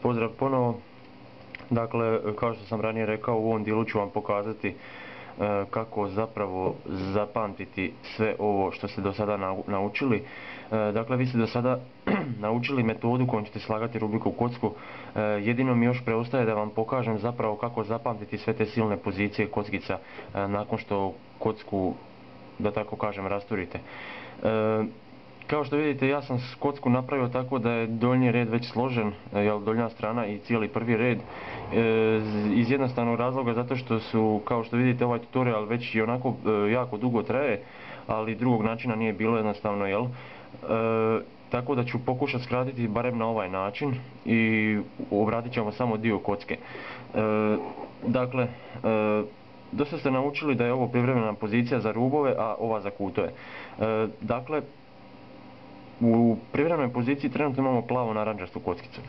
Pozdrav ponovo. Dakle, kao što sam ranije rekao, u ovom dijelu ću vam pokazati kako zapravo zapamtiti sve ovo što ste do sada naučili. Dakle, vi ste do sada naučili metodu kojom ćete slagati Rubikovu kocku. Jedino mi još preostaje da vam pokažem zapravo kako zapamtiti sve te silne pozicije kockica nakon što kocku, da tako kažem, rasturite. Kao što vidite, ja sam kocku napravio tako da je donji red već složen, donja strana i cijeli prvi red, iz jednostavnog razloga zato što su, kao što vidite, ovaj tutorial već i onako jako dugo traje, ali drugog načina nije bilo, jednostavno, tako da ću pokušati skratiti barem na ovaj način i obratit ćemo samo dio kocke. Dakle, dosta ste naučili da je ovo privremena pozicija za rubove, a ova za kutove. Dakle, u privremenoj poziciji trenutno imamo plavo narančastu kockicu.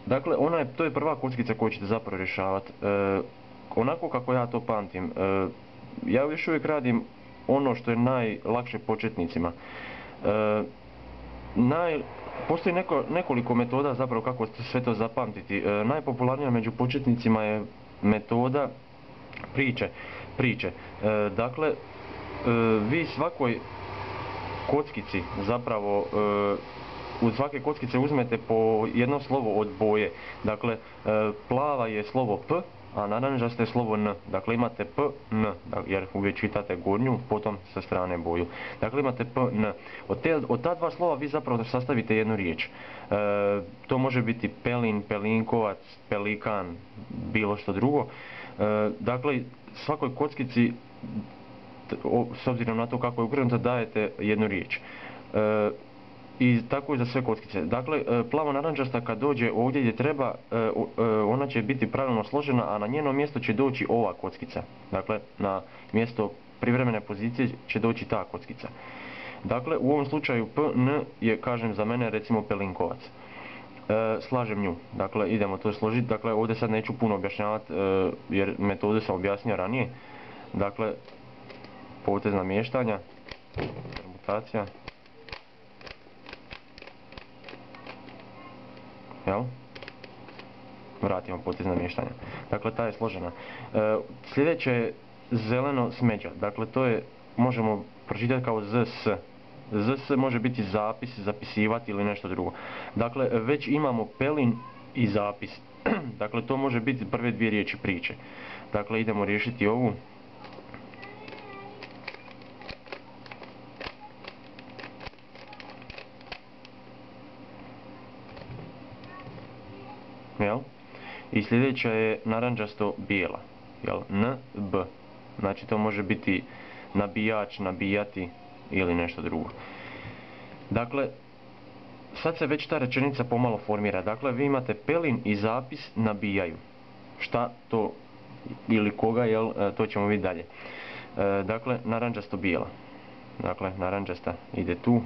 Dakle, to je prva kockica koju ćete zapravo rješavati. Onako kako ja to pamtim, ja još uvijek radim ono što je najlakše početnicima. Postoji nekoliko metoda zapravo kako sve to zapamtiti. Najpopularnija među početnicima je metoda priče. Dakle, vi svakoj kockici zapravo u svake kockice uzmete po jedno slovo od boje. Dakle, plava je slovo P, a narančasta je slovo N. Dakle, imate P, N, jer uvijek čitate gornju, potom sa strane boju. Dakle, imate P, N. Od ta dva slova vi zapravo sastavite jednu riječ. To može biti pelin, pelinkovac, pelikan, bilo što drugo. Dakle, svakoj kockici, s obzirom na to kako je ukrenuta, dajete jednu riječ. I tako i za sve kockice. Dakle, plavo narančasta kad dođe ovdje gdje treba, ona će biti pravilno složena, a na njeno mjesto će doći ova kockica. Dakle, na mjesto privremene pozicije će doći ta kockica. Dakle, u ovom slučaju P, N je, kažem, za mene recimo pelinkovac. Slažem nju. Dakle, idemo to složiti. Dakle, ovdje sad neću puno objašnjavati jer metodu sam objasnio ranije. Dakle, potez namještanja, permutacija. Vratimo potez namještanja. Dakle, ta je složena. Sljedeće je zeleno smeđa. Dakle, to je, možemo pročitati kao ZS. ZS može biti zapis, zapisivati ili nešto drugo. Dakle, već imamo pelin i zapis. Dakle, to može biti prve dvije riječi priče. Dakle, idemo riješiti ovu. I sljedeća je narančasto bijela. N, B. Znači, to može biti nabijač, nabijati ili nešto drugo. Dakle, sad se već ta rečenica pomalo formira. Dakle, vi imate pelin i zapis nabijaju. Šta to ili koga, to ćemo vidjeti dalje. Dakle, narančasto bijela. Dakle, narančasta ide tu.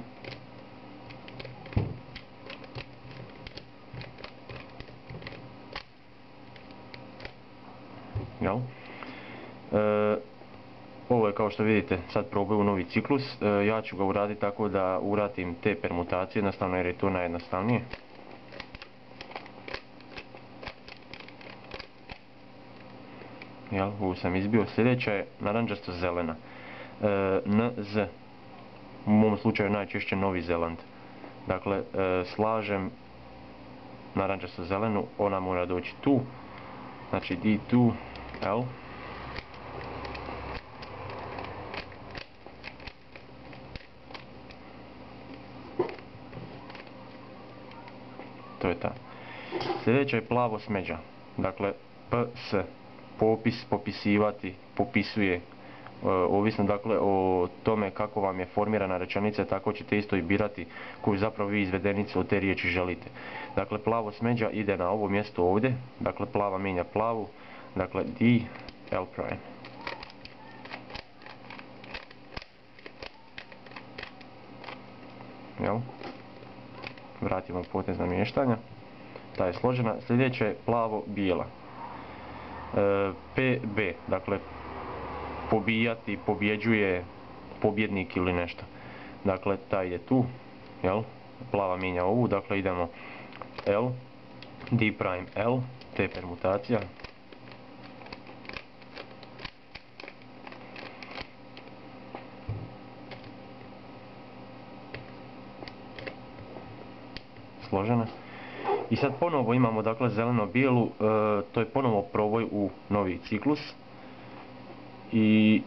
Ovo je, kao što vidite, sad probaju novi ciklus. Ja ću ga uraditi tako da uratim te permutacije, jednostavno, jer je to najjednostavnije. Ovu sam izbio. Sljedeća je narančasto zelena. NZ. U mom slučaju najčešće Novi Zeland. Dakle, slažem narančasto zelenu, ona mora doći tu. Znači, di tu, L. To je ta. Sljedeća je plavo smeđa. Dakle, PS. Popis, popisivati, popisuje. Ovisno, dakle, o tome kako vam je formirana rečenica, tako ćete isto i birati koju zapravo vi izvedenicu od te riječi želite. Dakle, plavo smeđa ide na ovo mjesto ovdje. Dakle, plava mijenja plavu. Dakle, D, L prime. Vratimo potez namještanja. Ta je složena. Sljedeća je plavo bijela. PB, dakle, pobijati, pobjeđuje, pobjednik ili nešto. Dakle, taj je tu, plava mijenja ovu, dakle idemo L, D'L, T permutacija. Složena. I sad ponovo imamo dakle zeleno-bijelu, to je ponovo proboj u novi ciklus. I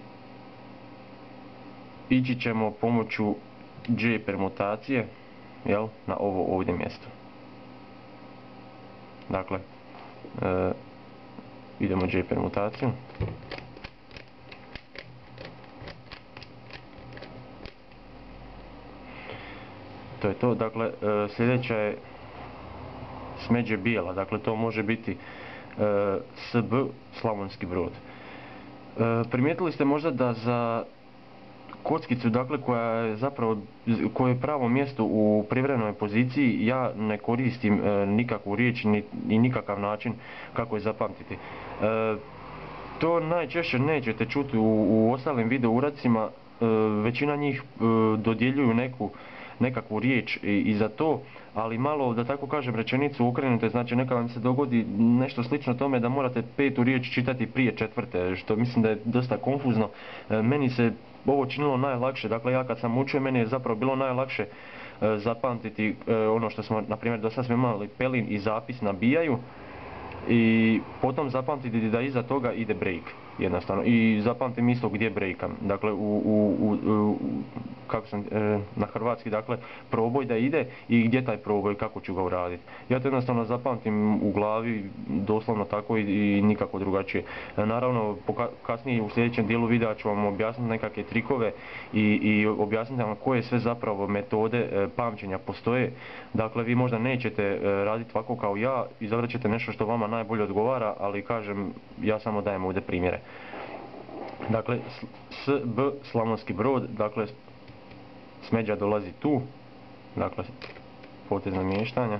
ići ćemo pomoću J permutacije, jel, na ovo ovdje mjesto. Dakle, idemo J permutaciju. To je to, dakle, sljedeća je smeđe bijela, dakle to može biti SB Slavonski Brod. Primijetili ste možda da za kockicu, dakle koja je pravo mjesto u privremenoj poziciji, ja ne koristim nikakvu riječ ni nikakav način kako je zapamtiti. To najčešće nećete čuti u ostalim video uradcima, većina njih dodjeljuju nekakvu riječ i za to, ali malo, da tako kažem, rečenicu okrenute, znači neka vam se dogodi nešto slično tome da morate petu riječ čitati prije četvrte, što mislim da je dosta konfuzno. Meni se ovo činilo najlakše, dakle ja kad sam učio, meni je zapravo bilo najlakše zapamtiti ono što smo, na primjer, do sad smo imali pelin i zapis nabijaju, i potom zapamtiti da iza toga ide break, jednostavno, i zapamtim isto gdje breakam, dakle na hrvatski, dakle proboj da ide i gdje taj proboj, kako ću ga uraditi. Ja to jednostavno zapamtim u glavi, doslovno tako i nikako drugačije. Naravno, kasnije u sljedećem dijelu videa ću vam objasniti nekakve trikove i objasniti vam koje sve zapravo metode pamćenja postoje. Dakle, vi možda nećete raditi ovako kao ja, izabrat ćete nešto što vama najbolje odgovara, ali kažem, ja samo dajem ovdje primjere. Dakle, SB Slavonski Brod, dakle smeđa dolazi tu, dakle potez namještanja.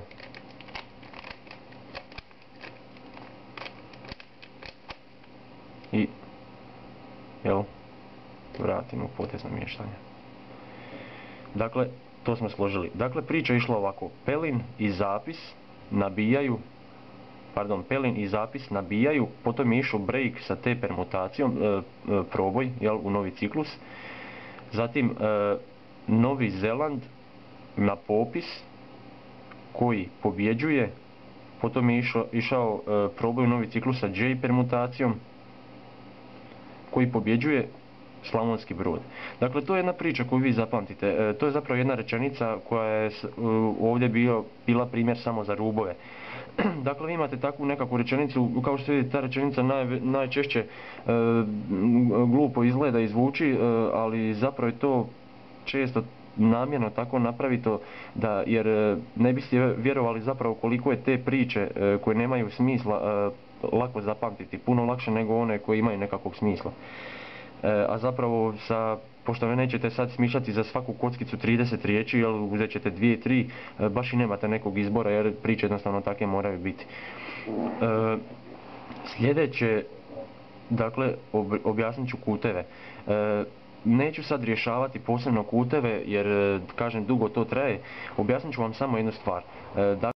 I, jel, vratimo potez namještanja. Dakle, to smo složili. Dakle, priča je išla ovako, pelin i zapis nabijaju, pelin i zapis nabijaju, potom je išao break sa T permutacijom, proboj, jel, u novi ciklus. Zatim Novi Zeland na popis koji pobjeđuje, potom je išao proboj u novi ciklus sa J permutacijom koji pobjeđuje Slavonski Brod. Dakle, to je jedna priča koju vi zapamtite. To je zapravo jedna rečenica koja je ovdje bila primjer samo za rubove. Dakle, vi imate takvu nekakvu rečenicu, kao što vidite, ta rečenica najčešće glupo izgleda i zvuči, ali zapravo je to često namjerno tako napravito, jer ne biste vjerovali zapravo koliko je te priče koje nemaju smisla lako zapamtiti, puno lakše nego one koje imaju nekakvog smisla. A zapravo, pošto vi nećete sad smišljati za svaku kockicu 30 riječi, jer uzet ćete 2-3, baš i nemate nekog izbora, jer priče jednostavno takve moraju biti. Sljedeće, dakle, objasnit ću kuteve. Neću sad rješavati posebno kuteve, jer, kažem, dugo to traje. Objasnit ću vam samo jednu stvar.